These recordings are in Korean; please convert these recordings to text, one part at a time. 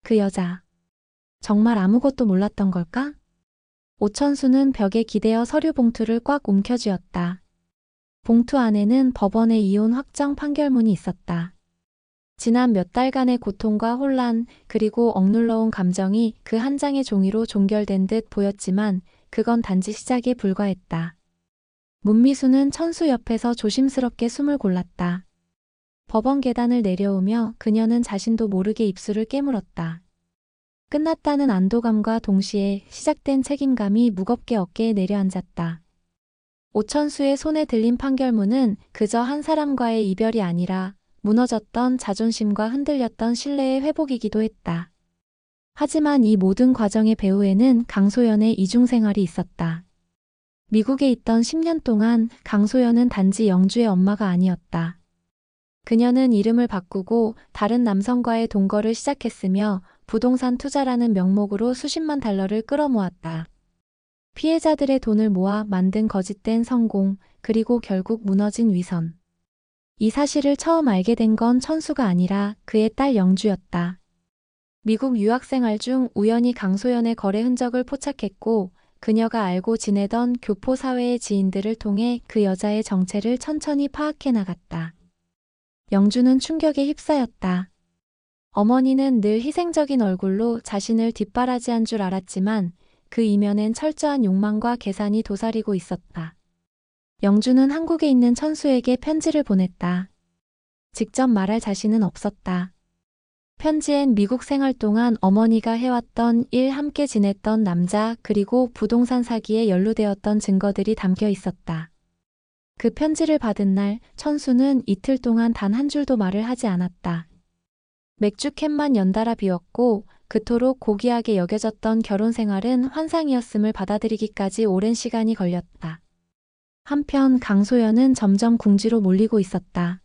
그 여자. 정말 아무것도 몰랐던 걸까? 오천수는 벽에 기대어 서류 봉투를 꽉 움켜쥐었다. 봉투 안에는 법원의 이혼 확정 판결문이 있었다. 지난 몇 달간의 고통과 혼란, 그리고 억눌러온 감정이 그 한 장의 종이로 종결된 듯 보였지만 그건 단지 시작에 불과했다. 문미수는 천수 옆에서 조심스럽게 숨을 골랐다. 법원 계단을 내려오며 그녀는 자신도 모르게 입술을 깨물었다. 끝났다는 안도감과 동시에 시작된 책임감이 무겁게 어깨에 내려앉았다. 오천수의 손에 들린 판결문은 그저 한 사람과의 이별이 아니라 무너졌던 자존심과 흔들렸던 신뢰의 회복이기도 했다. 하지만 이 모든 과정의 배후에는 강소연의 이중생활이 있었다. 미국에 있던 10년 동안 강소연은 단지 영주의 엄마가 아니었다. 그녀는 이름을 바꾸고 다른 남성과의 동거를 시작했으며 부동산 투자라는 명목으로 수십만 달러를 끌어모았다. 피해자들의 돈을 모아 만든 거짓된 성공, 그리고 결국 무너진 위선. 이 사실을 처음 알게 된 건 천수가 아니라 그의 딸 영주였다. 미국 유학생활 중 우연히 강소연의 거래 흔적을 포착했고 그녀가 알고 지내던 교포 사회의 지인들을 통해 그 여자의 정체를 천천히 파악해 나갔다. 영주는 충격에 휩싸였다. 어머니는 늘 희생적인 얼굴로 자신을 뒷바라지한 줄 알았지만 그 이면엔 철저한 욕망과 계산이 도사리고 있었다. 영주는 한국에 있는 천수에게 편지를 보냈다. 직접 말할 자신은 없었다. 편지엔 미국 생활 동안 어머니가 해왔던 일, 함께 지냈던 남자, 그리고 부동산 사기에 연루되었던 증거들이 담겨 있었다. 그 편지를 받은 날 천수는 이틀 동안 단 한 줄도 말을 하지 않았다. 맥주캔만 연달아 비웠고 그토록 고귀하게 여겨졌던 결혼 생활은 환상이었음을 받아들이기까지 오랜 시간이 걸렸다. 한편 강소연은 점점 궁지로 몰리고 있었다.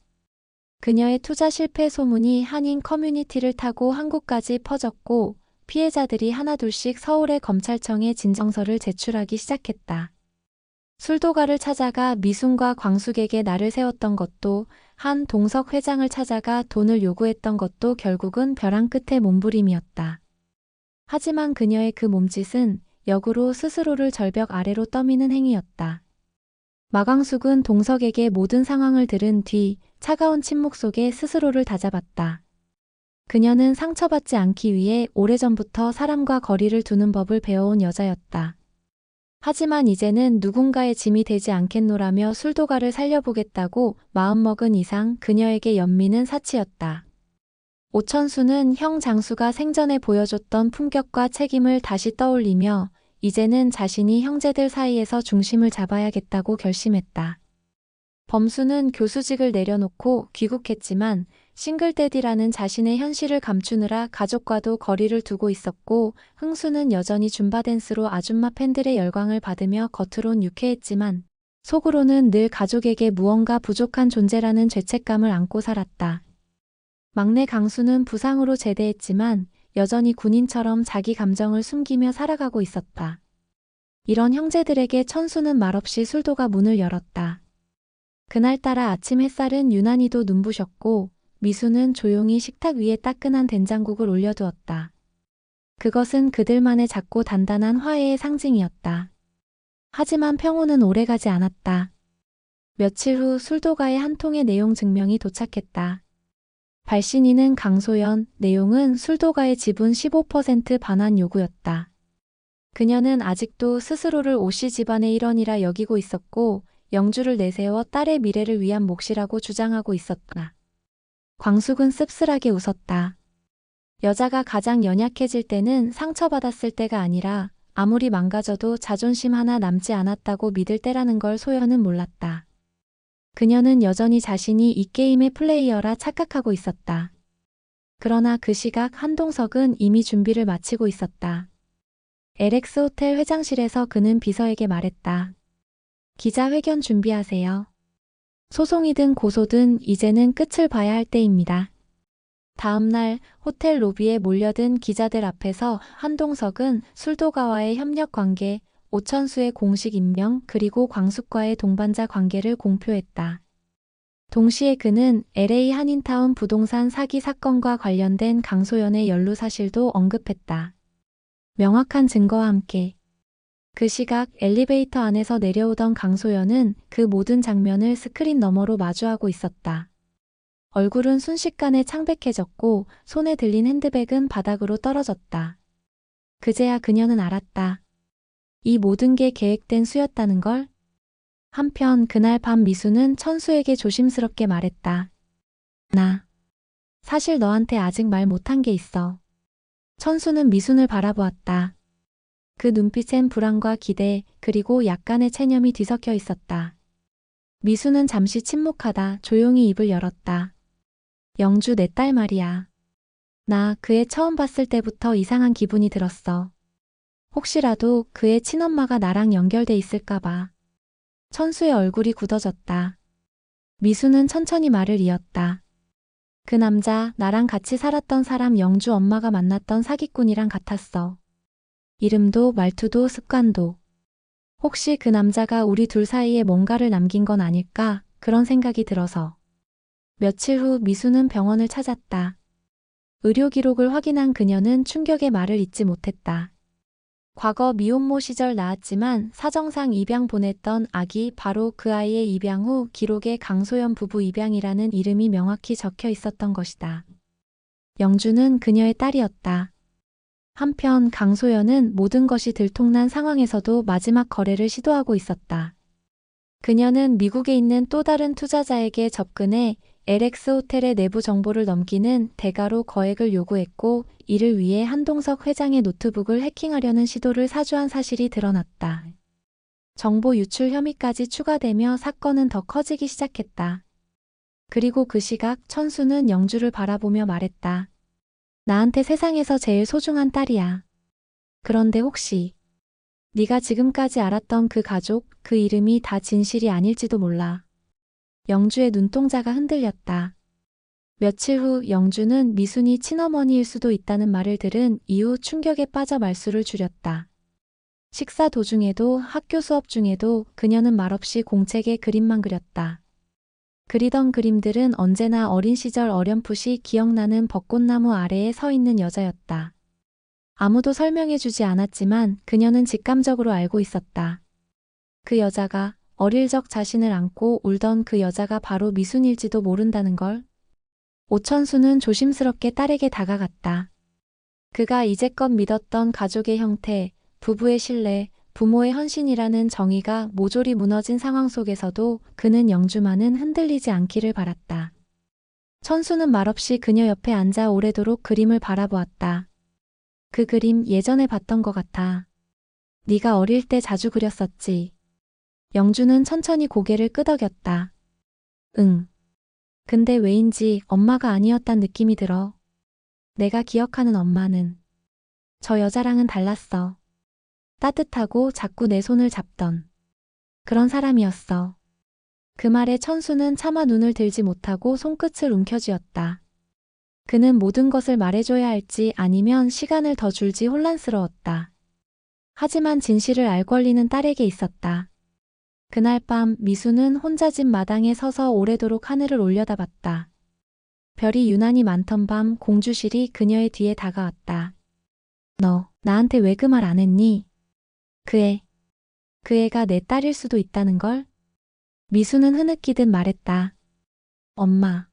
그녀의 투자 실패 소문이 한인 커뮤니티를 타고 한국까지 퍼졌고 피해자들이 하나둘씩 서울의 검찰청에 진정서를 제출하기 시작했다. 술도가를 찾아가 미순과 광숙에게 날을 세웠던 것도, 한 동석 회장을 찾아가 돈을 요구했던 것도 결국은 벼랑 끝의 몸부림이었다. 하지만 그녀의 그 몸짓은 역으로 스스로를 절벽 아래로 떠미는 행위였다. 마광숙은 동석에게 모든 상황을 들은 뒤 차가운 침묵 속에 스스로를 다잡았다. 그녀는 상처받지 않기 위해 오래전부터 사람과 거리를 두는 법을 배워온 여자였다. 하지만 이제는 누군가의 짐이 되지 않겠노라며 술도가를 살려보겠다고 마음먹은 이상 그녀에게 연민은 사치였다. 오천수는 형 장수가 생전에 보여줬던 품격과 책임을 다시 떠올리며 이제는 자신이 형제들 사이에서 중심을 잡아야겠다고 결심했다. 범수는 교수직을 내려놓고 귀국했지만 싱글데디라는 자신의 현실을 감추느라 가족과도 거리를 두고 있었고 흥수는 여전히 줌바댄스로 아줌마 팬들의 열광을 받으며 겉으론 유쾌했지만 속으로는 늘 가족에게 무언가 부족한 존재라는 죄책감을 안고 살았다. 막내 강수는 부상으로 제대했지만 여전히 군인처럼 자기 감정을 숨기며 살아가고 있었다. 이런 형제들에게 천수는 말없이 술도가 문을 열었다. 그날따라 아침 햇살은 유난히도 눈부셨고 미수는 조용히 식탁 위에 따끈한 된장국을 올려두었다. 그것은 그들만의 작고 단단한 화해의 상징이었다. 하지만 평온은 오래가지 않았다. 며칠 후 술도가의 한 통의 내용 증명이 도착했다. 발신인은 강소연, 내용은 술도가의 지분 15% 반환 요구였다. 그녀는 아직도 스스로를 오씨 집안의 일원이라 여기고 있었고 영주를 내세워 딸의 미래를 위한 몫이라고 주장하고 있었다. 광숙은 씁쓸하게 웃었다. 여자가 가장 연약해질 때는 상처받았을 때가 아니라 아무리 망가져도 자존심 하나 남지 않았다고 믿을 때라는 걸 소연은 몰랐다. 그녀는 여전히 자신이 이 게임의 플레이어라 착각하고 있었다. 그러나 그 시각 한동석은 이미 준비를 마치고 있었다. LX 호텔 회장실에서 그는 비서에게 말했다. 기자회견 준비하세요. 소송이든 고소든 이제는 끝을 봐야 할 때입니다. 다음 날 호텔 로비에 몰려든 기자들 앞에서 한동석은 술도가와의 협력 관계, 오천수의 공식 임명 그리고 광숙과의 동반자 관계를 공표했다. 동시에 그는 LA 한인타운 부동산 사기 사건과 관련된 강소연의 연루 사실도 언급했다. 명확한 증거와 함께. 그 시각 엘리베이터 안에서 내려오던 강소연은 그 모든 장면을 스크린 너머로 마주하고 있었다. 얼굴은 순식간에 창백해졌고 손에 들린 핸드백은 바닥으로 떨어졌다. 그제야 그녀는 알았다. 이 모든 게 계획된 수였다는 걸. 한편 그날 밤 미수는 천수에게 조심스럽게 말했다. 나 사실 너한테 아직 말 못한 게 있어. 천수는 미순을 바라보았다. 그 눈빛엔 불안과 기대 그리고 약간의 체념이 뒤섞여 있었다. 미수는 잠시 침묵하다 조용히 입을 열었다. 영주 내 딸 말이야. 나 그애 처음 봤을 때부터 이상한 기분이 들었어. 혹시라도 그의 친엄마가 나랑 연결돼 있을까봐. 천수의 얼굴이 굳어졌다. 미수는 천천히 말을 이었다. 그 남자 나랑 같이 살았던 사람 영주 엄마가 만났던 사기꾼이랑 같았어. 이름도 말투도 습관도. 혹시 그 남자가 우리 둘 사이에 뭔가를 남긴 건 아닐까 그런 생각이 들어서. 며칠 후 미수는 병원을 찾았다. 의료 기록을 확인한 그녀는 충격의 말을 잇지 못했다. 과거 미혼모 시절 낳았지만 사정상 입양 보냈던 아기 바로 그 아이의 입양 후 기록에 강소연 부부 입양이라는 이름이 명확히 적혀 있었던 것이다. 영주는 그녀의 딸이었다. 한편 강소연은 모든 것이 들통난 상황에서도 마지막 거래를 시도하고 있었다. 그녀는 미국에 있는 또 다른 투자자에게 접근해 LX 호텔의 내부 정보를 넘기는 대가로 거액을 요구했고 이를 위해 한동석 회장의 노트북을 해킹하려는 시도를 사주한 사실이 드러났다. 정보 유출 혐의까지 추가되며 사건은 더 커지기 시작했다. 그리고 그 시각 천수는 영주를 바라보며 말했다. 나한테 세상에서 제일 소중한 딸이야. 그런데 혹시 네가 지금까지 알았던 그 가족, 그 이름이 다 진실이 아닐지도 몰라. 영주의 눈동자가 흔들렸다. 며칠 후 영주는 미순이 친어머니일 수도 있다는 말을 들은 이후 충격에 빠져 말수를 줄였다. 식사 도중에도 학교 수업 중에도 그녀는 말없이 공책에 그림만 그렸다. 그리던 그림들은 언제나 어린 시절 어렴풋이 기억나는 벚꽃나무 아래에 서 있는 여자였다. 아무도 설명해주지 않았지만 그녀는 직감적으로 알고 있었다. 그 여자가 어릴 적 자신을 안고 울던 그 여자가 바로 미순일지도 모른다는 걸. 오천수는 조심스럽게 딸에게 다가갔다. 그가 이제껏 믿었던 가족의 형태, 부부의 신뢰, 부모의 헌신이라는 정의가 모조리 무너진 상황 속에서도 그는 영주만은 흔들리지 않기를 바랐다. 천수는 말없이 그녀 옆에 앉아 오래도록 그림을 바라보았다. 그 그림 예전에 봤던 것 같아. 네가 어릴 때 자주 그렸었지. 영주는 천천히 고개를 끄덕였다. 응. 근데 왜인지 엄마가 아니었단 느낌이 들어. 내가 기억하는 엄마는 저 여자랑은 달랐어. 따뜻하고 자꾸 내 손을 잡던 그런 사람이었어. 그 말에 천수는 차마 눈을 들지 못하고 손끝을 움켜쥐었다. 그는 모든 것을 말해줘야 할지 아니면 시간을 더 줄지 혼란스러웠다. 하지만 진실을 알 권리는 딸에게 있었다. 그날 밤 미수는 혼자 집 마당에 서서 오래도록 하늘을 올려다봤다. 별이 유난히 많던 밤 공주실이 그녀의 뒤에 다가왔다. 너 나한테 왜 그 말 안 했니? 그 애가 내 딸일 수도 있다는 걸? 미수는 흐느끼듯 말했다. 엄마,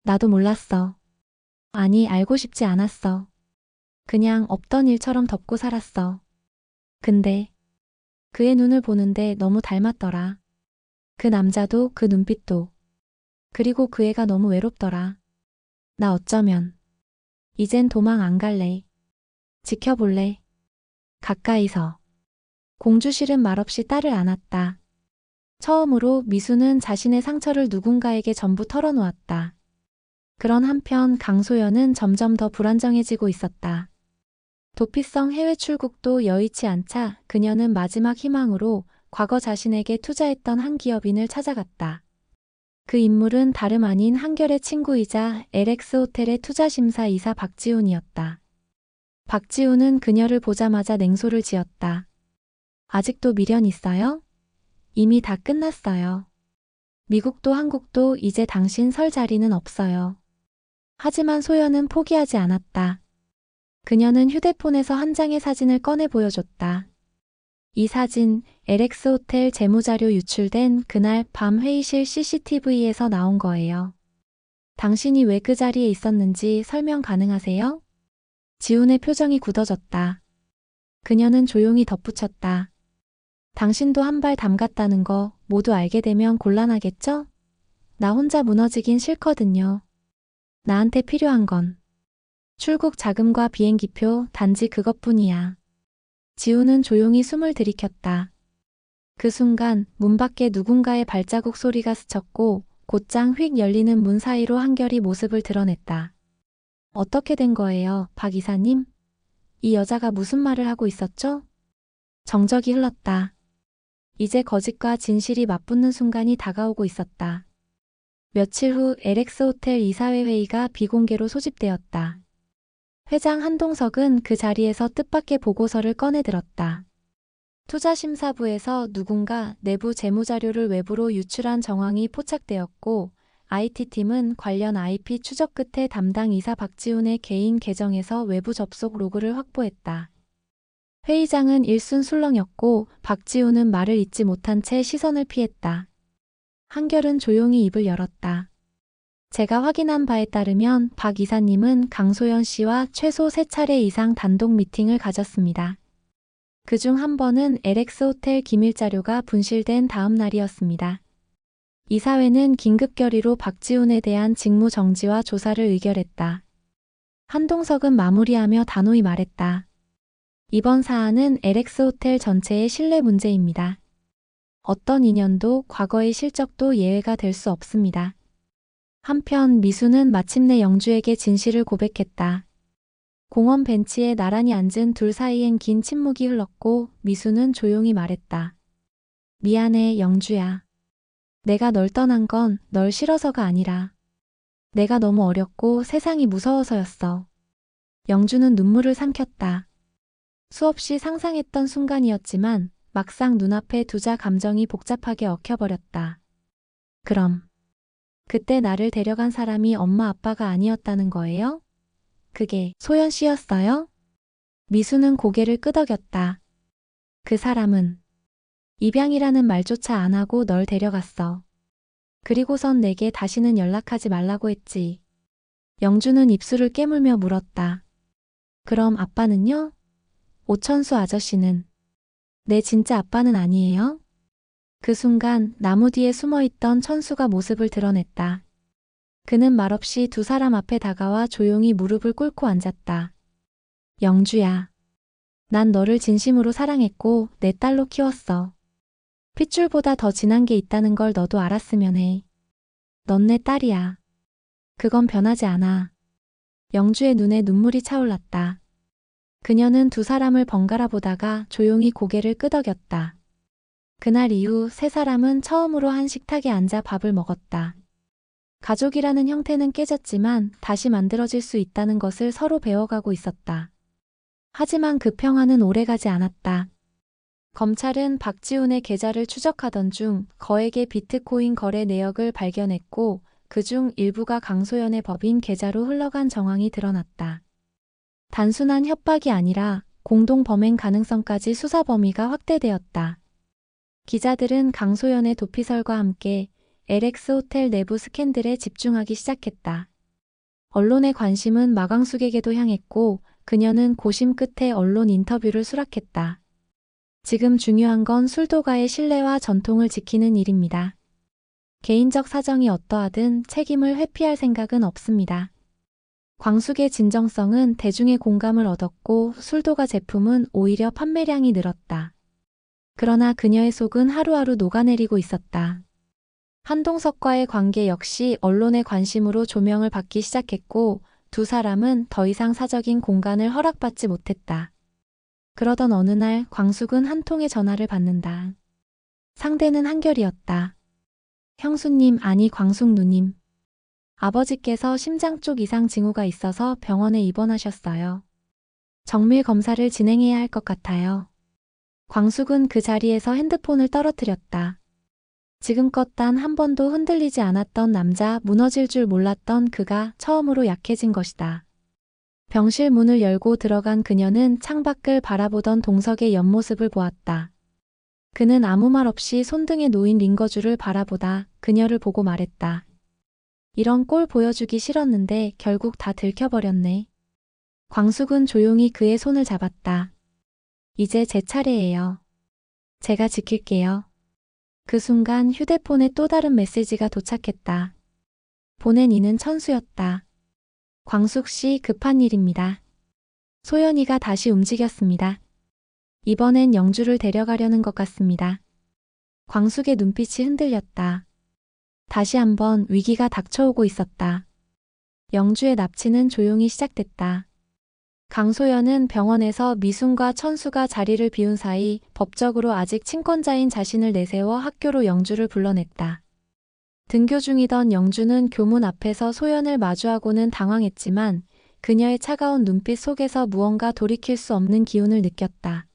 나도 몰랐어. 아니 알고 싶지 않았어. 그냥 없던 일처럼 덮고 살았어. 근데 그의 눈을 보는데 너무 닮았더라. 그 남자도 그 눈빛도. 그리고 그 애가 너무 외롭더라. 나 어쩌면 이젠 도망 안 갈래. 지켜볼래. 가까이서. 공주실은 말없이 딸을 안았다. 처음으로 미수는 자신의 상처를 누군가에게 전부 털어놓았다. 그런 한편 강소연은 점점 더 불안정해지고 있었다. 도피성 해외 출국도 여의치 않자 그녀는 마지막 희망으로 과거 자신에게 투자했던 한 기업인을 찾아갔다. 그 인물은 다름 아닌 한결의 친구이자 LX 호텔의 투자심사이사 박지훈이었다. 박지훈은 그녀를 보자마자 냉소를 지었다. 아직도 미련 있어요? 이미 다 끝났어요. 미국도 한국도 이제 당신 설 자리는 없어요. 하지만 소연은 포기하지 않았다. 그녀는 휴대폰에서 한 장의 사진을 꺼내 보여줬다. 이 사진, LX 호텔 재무자료 유출된 그날 밤 회의실 CCTV에서 나온 거예요. 당신이 왜 그 자리에 있었는지 설명 가능하세요? 지훈의 표정이 굳어졌다. 그녀는 조용히 덧붙였다. 당신도 한 발 담갔다는 거 모두 알게 되면 곤란하겠죠? 나 혼자 무너지긴 싫거든요. 나한테 필요한 건 출국 자금과 비행기표 단지 그것뿐이야. 지훈은 조용히 숨을 들이켰다. 그 순간 문 밖에 누군가의 발자국 소리가 스쳤고 곧장 휙 열리는 문 사이로 한결이 모습을 드러냈다. 어떻게 된 거예요, 박 이사님? 이 여자가 무슨 말을 하고 있었죠? 정적이 흘렀다. 이제 거짓과 진실이 맞붙는 순간이 다가오고 있었다. 며칠 후 LX 호텔 이사회 회의가 비공개로 소집되었다. 회장 한동석은 그 자리에서 뜻밖의 보고서를 꺼내들었다. 투자심사부에서 누군가 내부 재무자료를 외부로 유출한 정황이 포착되었고 IT팀은 관련 IP 추적 끝에 담당 이사 박지훈의 개인 계정에서 외부 접속 로그를 확보했다. 회의장은 일순술렁였고 박지훈은 말을 잇지 못한 채 시선을 피했다. 한결은 조용히 입을 열었다. 제가 확인한 바에 따르면 박 이사님은 강소연 씨와 최소 3차례 이상 단독 미팅을 가졌습니다. 그중 한 번은 LX 호텔 기밀 자료가 분실된 다음 날이었습니다. 이사회는 긴급 결의로 박지훈에 대한 직무 정지와 조사를 의결했다. 한동석은 마무리하며 단호히 말했다. 이번 사안은 LX 호텔 전체의 신뢰 문제입니다. 어떤 인연도 과거의 실적도 예외가 될 수 없습니다. 한편 미수는 마침내 영주에게 진실을 고백했다. 공원 벤치에 나란히 앉은 둘 사이엔 긴 침묵이 흘렀고 미수는 조용히 말했다. 미안해, 영주야. 내가 널 떠난 건 널 싫어서가 아니라 내가 너무 어렸고 세상이 무서워서였어. 영주는 눈물을 삼켰다. 수없이 상상했던 순간이었지만 막상 눈앞에 두자 감정이 복잡하게 얽혀버렸다. 그럼 그때 나를 데려간 사람이 엄마 아빠가 아니었다는 거예요? 그게 소연 씨였어요? 미수는 고개를 끄덕였다. 그 사람은 입양이라는 말조차 안 하고 널 데려갔어. 그리고선 내게 다시는 연락하지 말라고 했지. 영주는 입술을 깨물며 물었다. 그럼 아빠는요? 오천수 아저씨는? 내 진짜 아빠는 아니에요? 그 순간 나무 뒤에 숨어있던 천수가 모습을 드러냈다. 그는 말없이 두 사람 앞에 다가와 조용히 무릎을 꿇고 앉았다. 영주야. 난 너를 진심으로 사랑했고 내 딸로 키웠어. 핏줄보다 더 진한 게 있다는 걸 너도 알았으면 해. 넌 내 딸이야. 그건 변하지 않아. 영주의 눈에 눈물이 차올랐다. 그녀는 두 사람을 번갈아 보다가 조용히 고개를 끄덕였다. 그날 이후 세 사람은 처음으로 한 식탁에 앉아 밥을 먹었다. 가족이라는 형태는 깨졌지만 다시 만들어질 수 있다는 것을 서로 배워가고 있었다. 하지만 그 평화는 오래가지 않았다. 검찰은 박지훈의 계좌를 추적하던 중 거액의 비트코인 거래 내역을 발견했고 그중 일부가 강소연의 법인 계좌로 흘러간 정황이 드러났다. 단순한 협박이 아니라 공동 범행 가능성까지 수사 범위가 확대되었다. 기자들은 강소연의 도피설과 함께 LX 호텔 내부 스캔들에 집중하기 시작했다. 언론의 관심은 마광숙에게도 향했고 그녀는 고심 끝에 언론 인터뷰를 수락했다. 지금 중요한 건 술도가의 신뢰와 전통을 지키는 일입니다. 개인적 사정이 어떠하든 책임을 회피할 생각은 없습니다. 광숙의 진정성은 대중의 공감을 얻었고 술도가 제품은 오히려 판매량이 늘었다. 그러나 그녀의 속은 하루하루 녹아내리고 있었다. 한동석과의 관계 역시 언론의 관심으로 조명을 받기 시작했고 두 사람은 더 이상 사적인 공간을 허락받지 못했다. 그러던 어느 날 광숙은 한 통의 전화를 받는다. 상대는 한결이었다. 형수님, 아니 광숙 누님. 아버지께서 심장 쪽 이상 징후가 있어서 병원에 입원하셨어요. 정밀 검사를 진행해야 할 것 같아요. 광숙은 그 자리에서 핸드폰을 떨어뜨렸다. 지금껏 단 한 번도 흔들리지 않았던 남자, 무너질 줄 몰랐던 그가 처음으로 약해진 것이다. 병실 문을 열고 들어간 그녀는 창밖을 바라보던 동석의 옆모습을 보았다. 그는 아무 말 없이 손등에 놓인 링거줄을 바라보다 그녀를 보고 말했다. 이런 꼴 보여주기 싫었는데 결국 다 들켜버렸네. 광숙은 조용히 그의 손을 잡았다. 이제 제 차례예요. 제가 지킬게요. 그 순간 휴대폰에 또 다른 메시지가 도착했다. 보낸 이는 천수였다. 광숙 씨, 급한 일입니다. 소연이가 다시 움직였습니다. 이번엔 영주를 데려가려는 것 같습니다. 광숙의 눈빛이 흔들렸다. 다시 한번 위기가 닥쳐오고 있었다. 영주의 납치는 조용히 시작됐다. 강소연은 병원에서 미순과 천수가 자리를 비운 사이 법적으로 아직 친권자인 자신을 내세워 학교로 영주를 불러냈다. 등교 중이던 영주는 교문 앞에서 소연을 마주하고는 당황했지만 그녀의 차가운 눈빛 속에서 무언가 돌이킬 수 없는 기운을 느꼈다.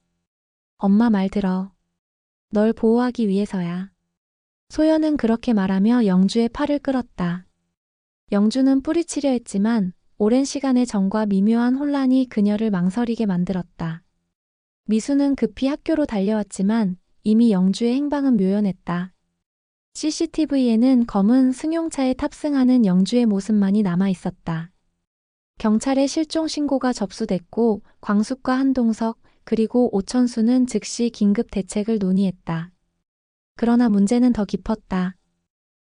엄마 말 들어. 널 보호하기 위해서야. 소연은 그렇게 말하며 영주의 팔을 끌었다. 영주는 뿌리치려 했지만 오랜 시간의 정과 미묘한 혼란이 그녀를 망설이게 만들었다. 미수는 급히 학교로 달려왔지만 이미 영주의 행방은 묘연했다. CCTV에는 검은 승용차에 탑승하는 영주의 모습만이 남아 있었다. 경찰의 실종 신고가 접수됐고 광숙과 한동석 그리고 오천수는 즉시 긴급 대책을 논의했다. 그러나 문제는 더 깊었다.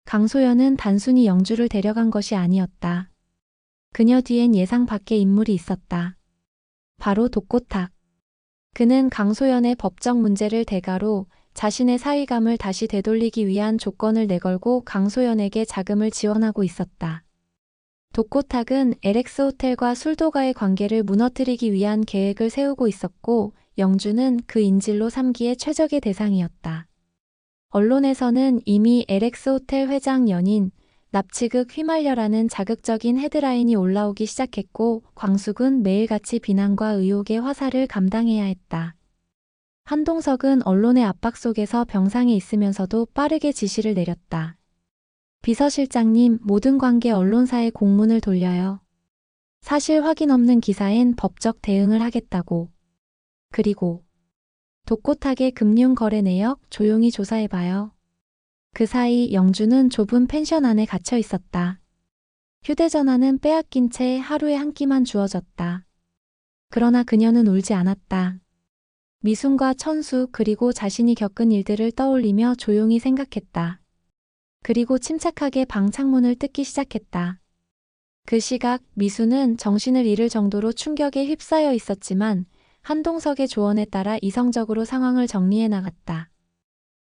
강소연은 단순히 영주를 데려간 것이 아니었다. 그녀 뒤엔 예상 밖의 인물이 있었다. 바로 독고탁. 그는 강소연의 법적 문제를 대가로 자신의 사위감을 다시 되돌리기 위한 조건을 내걸고 강소연에게 자금을 지원하고 있었다. 독고탁은 LX 호텔과 술도가의 관계를 무너뜨리기 위한 계획을 세우고 있었고 영주는 그 인질로 삼기에 최적의 대상이었다. 언론에서는 이미 LX 호텔 회장 연인, 납치극 휘말려라는 자극적인 헤드라인이 올라오기 시작했고 광숙은 매일같이 비난과 의혹의 화살을 감당해야 했다. 한동석은 언론의 압박 속에서 병상에 있으면서도 빠르게 지시를 내렸다. 비서실장님, 모든 관계 언론사에 공문을 돌려요. 사실 확인 없는 기사엔 법적 대응을 하겠다고. 그리고 독고탁의 금융 거래 내역 조용히 조사해봐요. 그 사이 영주는 좁은 펜션 안에 갇혀 있었다. 휴대전화는 빼앗긴 채 하루에 한 끼만 주어졌다. 그러나 그녀는 울지 않았다. 미순과 천수 그리고 자신이 겪은 일들을 떠올리며 조용히 생각했다. 그리고 침착하게 방 창문을 뜯기 시작했다. 그 시각 미수는 정신을 잃을 정도로 충격에 휩싸여 있었지만 한동석의 조언에 따라 이성적으로 상황을 정리해 나갔다.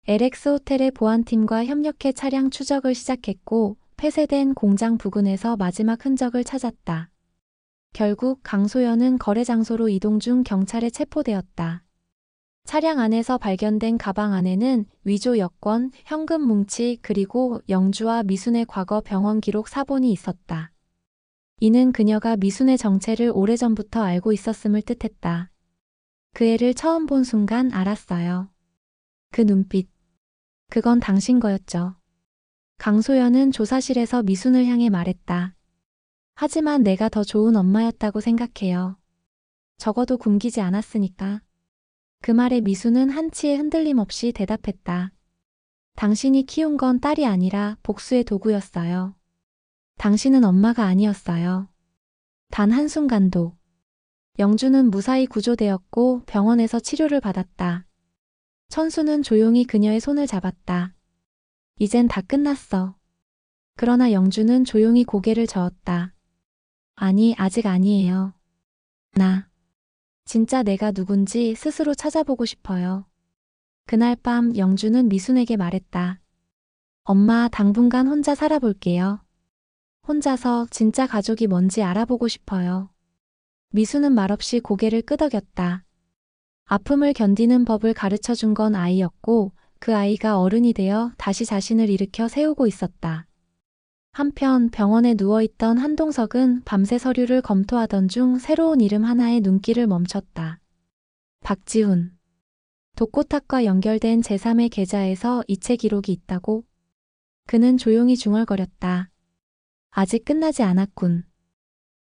LX 호텔의 보안팀과 협력해 차량 추적을 시작했고 폐쇄된 공장 부근에서 마지막 흔적을 찾았다. 결국 강소연은 거래 장소로 이동 중 경찰에 체포되었다. 차량 안에서 발견된 가방 안에는 위조 여권, 현금 뭉치 그리고 영주와 미순의 과거 병원 기록 사본이 있었다. 이는 그녀가 미순의 정체를 오래전부터 알고 있었음을 뜻했다. 그 애를 처음 본 순간 알았어요. 그 눈빛. 그건 당신 거였죠. 강소연은 조사실에서 미순을 향해 말했다. 하지만 내가 더 좋은 엄마였다고 생각해요. 적어도 굶기지 않았으니까. 그 말에 미수는 한치의 흔들림 없이 대답했다. 당신이 키운 건 딸이 아니라 복수의 도구였어요. 당신은 엄마가 아니었어요. 단 한순간도. 영주는 무사히 구조되었고 병원에서 치료를 받았다. 천수는 조용히 그녀의 손을 잡았다. 이젠 다 끝났어. 그러나 영주는 조용히 고개를 저었다. 아니, 아직 아니에요. 나. 진짜 내가 누군지 스스로 찾아보고 싶어요. 그날 밤 영주는 미순에게 말했다. 엄마, 당분간 혼자 살아볼게요. 혼자서 진짜 가족이 뭔지 알아보고 싶어요. 미순은 말없이 고개를 끄덕였다. 아픔을 견디는 법을 가르쳐 준 건 아이였고 그 아이가 어른이 되어 다시 자신을 일으켜 세우고 있었다. 한편 병원에 누워있던 한동석은 밤새 서류를 검토하던 중 새로운 이름 하나에 눈길을 멈췄다. 박지훈. 독고탁과 연결된 제3의 계좌에서 이체 기록이 있다고? 그는 조용히 중얼거렸다. 아직 끝나지 않았군.